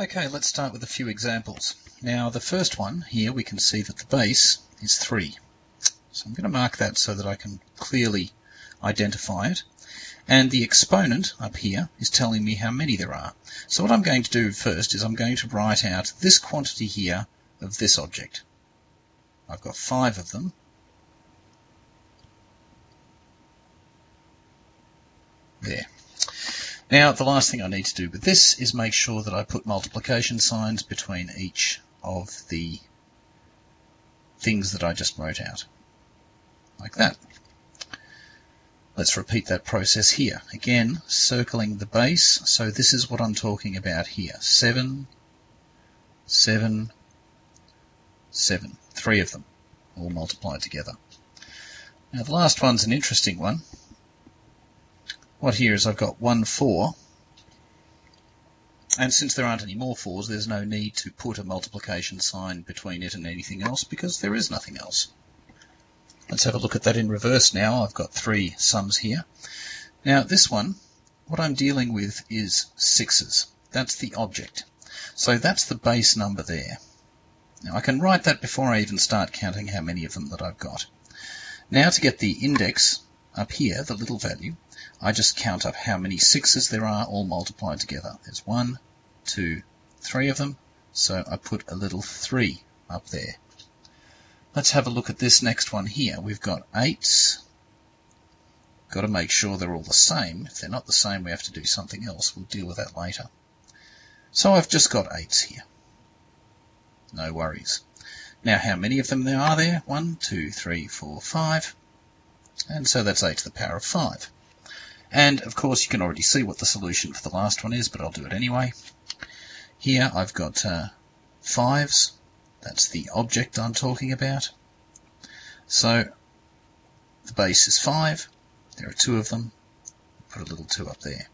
Okay, let's start with a few examples. Now the first one here, we can see that the base is 3. So I'm going to mark that so that I can clearly identify it. And the exponent up here is telling me how many there are. So what I'm going to do first is I'm going to write out this quantity here of this object. I've got 5 of them. There. Now the last thing I need to do with this is make sure that I put multiplication signs between each of the things that I just wrote out. Like that. Let's repeat that process here. Again, circling the base. So this is what I'm talking about here. 7, 7, 7. 3 of them, all multiplied together. Now the last one's an interesting one. What here is I've got 1 4, and since there aren't any more 4s, there's no need to put a multiplication sign between it and anything else because there is nothing else. Let's have a look at that in reverse now. I've got 3 sums here. Now this one, what I'm dealing with is 6s. That's the object. So that's the base number there. Now I can write that before I even start counting how many of them that I've got. Now to get the index up here, the little value, I just count up how many 6s there are all multiplied together. There's 1, 2, 3 of them, so I put a little 3 up there. Let's have a look at this next one here. We've got 8s. Got to make sure they're all the same. If they're not the same, we have to do something else. We'll deal with that later. So I've just got 8s here. No worries. Now how many of them there are there? 1, 2, 3, 4, 5. And so that's 8 to the power of 5. And of course you can already see what the solution for the last one is, but I'll do it anyway. Here I've got 5s. That's the object I'm talking about. So the base is 5. There are 2 of them. Put a little 2 up there.